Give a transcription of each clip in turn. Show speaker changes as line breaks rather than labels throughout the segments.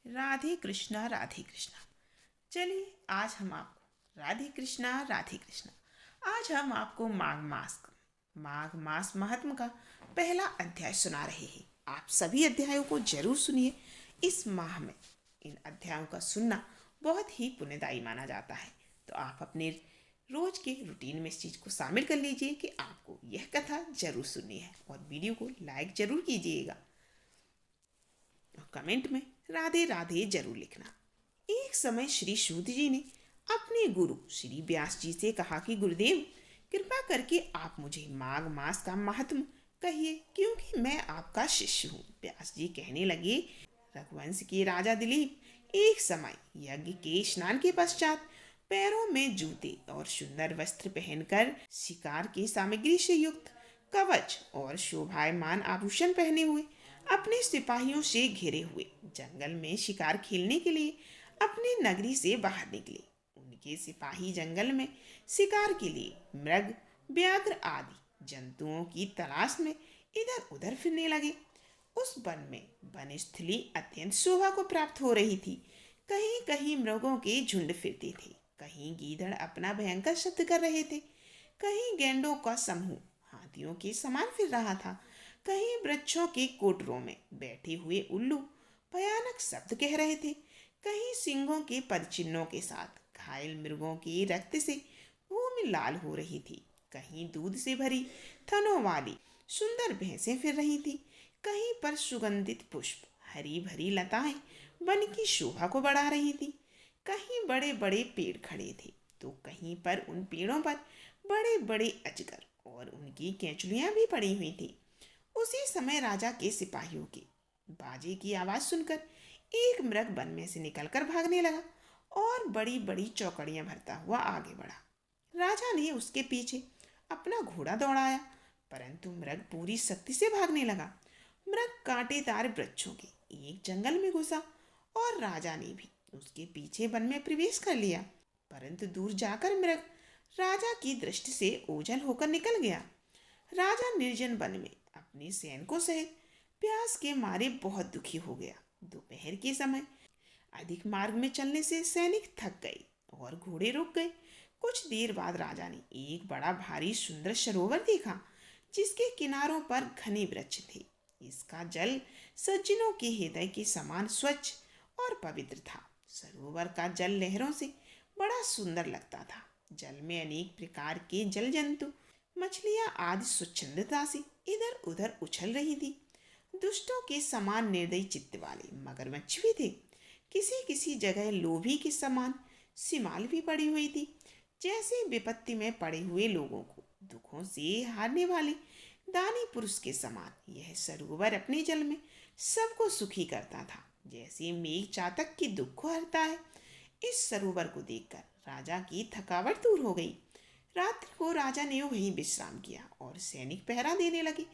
राधे कृष्णा राधे कृष्णा। चलिए आज हम आपको राधे कृष्णा आज हम आपको माघ मास महात्म का पहला अध्याय सुना रहे हैं। आप सभी अध्यायों को जरूर सुनिए। इस माह में इन अध्यायों का सुनना बहुत ही पुण्यदायी माना जाता है। तो आप अपने रोज के रूटीन में इस चीज़ को शामिल कर लीजिए कि आपको यह कथा जरूर सुननी है और वीडियो को लाइक जरूर कीजिएगा और कमेंट में राधे राधे जरूर लिखना। एक समय श्री सूत जी ने अपने गुरु श्री व्यास जी से कहा कि गुरुदेव, कृपा करके आप मुझे माघ मास का महात्म कहिए, क्योंकि मैं आपका शिष्य हूँ। व्यास जी कहने लगे, रघुवंश के राजा दिलीप एक समय यज्ञ के स्नान के पश्चात पैरों में जूते और सुंदर वस्त्र पहनकर शिकार की सामग्री से युक्त कवच और शोभायमान आभूषण पहने हुए अपने सिपाहियों से घिरे हुए जंगल में शिकार खेलने के लिए अपनी नगरी से बाहर निकले। उनके सिपाही जंगल में शिकार के लिए मृग, व्याघ्र आदि जंतुओं की तलाश में इधर उधर फिरने लगे। उस वन में वनस्थली अत्यंत शोभा को प्राप्त हो रही थी। कहीं कहीं मृगों के झुंड फिरते थे, कहीं गीदड़ अपना भयंकर शब्द कर रहे थे, कहीं गैंडों का समूह हाथियों के समान फिर रहा था, कहीं वृक्षों के कोटरों में बैठे हुए उल्लू भयानक शब्द कह रहे थे, कहीं सिंहों के पदचिन्हों के साथ घायल मृगों के रक्त से भूमि लाल हो रही थी, कहीं दूध से भरी थनों वाली सुंदर भैंसें फिर रही थी, कहीं पर सुगंधित पुष्प हरी भरी लताएं वन की शोभा को बढ़ा रही थी, कहीं बड़े बड़े पेड़ खड़े थे तो कहीं पर उन पेड़ों पर बड़े बड़े अजगर और उनकी केंचुलियां भी पड़ी हुई थी। उसी समय राजा के सिपाहियों के बाजे की आवाज सुनकर एक मृग वन में से निकलकर भागने लगा और बड़ी बड़ी चौकड़ियां भरता हुआ आगे बढ़ा। राजा ने उसके पीछे अपना घोड़ा दौड़ाया, परंतु मृग पूरी शक्ति से भागने लगा। मृग कांटेदार वृक्षों के एक जंगल में घुसा और राजा ने भी उसके पीछे वन में प्रवेश कर लिया, परंतु दूर जाकर मृग राजा की दृष्टि से ओझल होकर निकल गया। राजा निर्जन वन में अपने सैनिकों सहित प्यास के मारे बहुत दुखी हो गया। दोपहर के समय अधिक मार्ग में चलने से सैनिक थक गए और घोड़े रुक गए। कुछ देर बाद राजा ने एक बड़ा भारी सुंदर सरोवर देखा, जिसके किनारों पर घने वृक्ष थे। इसका जल सज्जनों के हृदय के समान स्वच्छ और पवित्र था। सरोवर का जल लहरों से बड़ा सुंदर लगता था। जल में अनेक प्रकार के जल जंतु, मछलियां आदि स्वच्छंदता से इधर उधर उछल रही थी। दुष्टों के समान निर्दयी चित्त वाले मगरमच्छ भी थे। किसी किसी जगह लोभी के समान सिमाल भी पड़ी हुई थी। जैसे विपत्ति में पड़े हुए लोगों को दुखों से हारने वाले दानी पुरुष के समान यह सरोवर अपने जल में सबको सुखी करता था, जैसे मेघ चातक के दुख को हरता है। इस सरोवर को देखकर राजा की थकावट दूर हो गई। रात्रि को राजा ने वहीं विश्राम किया और सैनिक पहरा देने लगे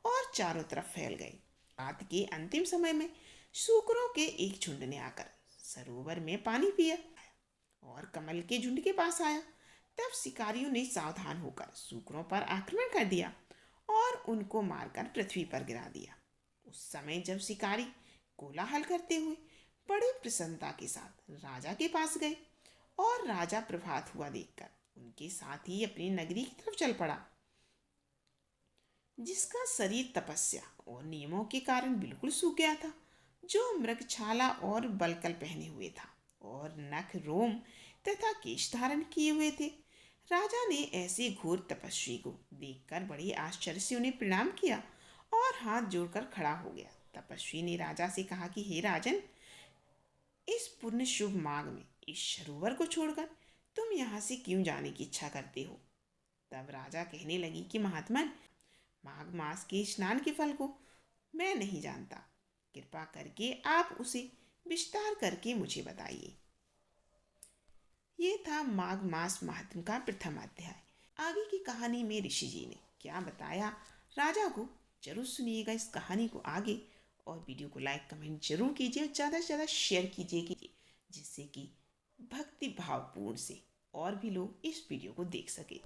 और चारों तरफ फैल गए। रात के अंतिम समय में सूकरों के एक झुंड ने आकर सरोवर में पानी पिया और कमल के झुंड के पास आया। तब शिकारियों ने सावधान होकर सूकरों पर आक्रमण कर दिया और उनको मारकर पृथ्वी पर गिरा दिया। उस समय जब शिकारी कोलाहल करते हुए बड़ी प्रसन्नता के साथ राजा के पास गए और राजा प्रभात हुआ देखकर उनके साथ ही अपनी नगरी की तरफ चल पड़ा, जिसका शरीर तपस्या और नियमों के कारण बिल्कुल सूख गया था, जो मृगछाला और बलकल पहने हुए था और नख, रोम तथा केश धारण किए हुए थे। राजा ने ऐसे घोर तपस्वी को देखकर बड़े आश्चर्य से उन्हें प्रणाम किया और हाथ जोड़कर खड़ा हो गया। तपस्वी ने राजा से कहा कि हे राजन, इस पुण्य शुभ माघ में इस सरोवर को छोड़कर तुम यहाँ से क्यों जाने की इच्छा करते हो? तब राजा कहने लगी कि महात्मन, माघ मास के स्नान के फल को मैं नहीं जानता, कृपा करके आप उसे विस्तार करके मुझे बताइए। ये था माघ मास महात्म का प्रथम अध्याय। आगे की कहानी में ऋषि जी ने क्या बताया राजा को, जरूर सुनिएगा इस कहानी को आगे। और वीडियो को लाइक कमेंट जरूर कीजिए और ज़्यादा से ज़्यादा शेयर कीजिए, जिससे कि भक्ति भावपूर्ण से और भी लोग इस वीडियो को देख सके।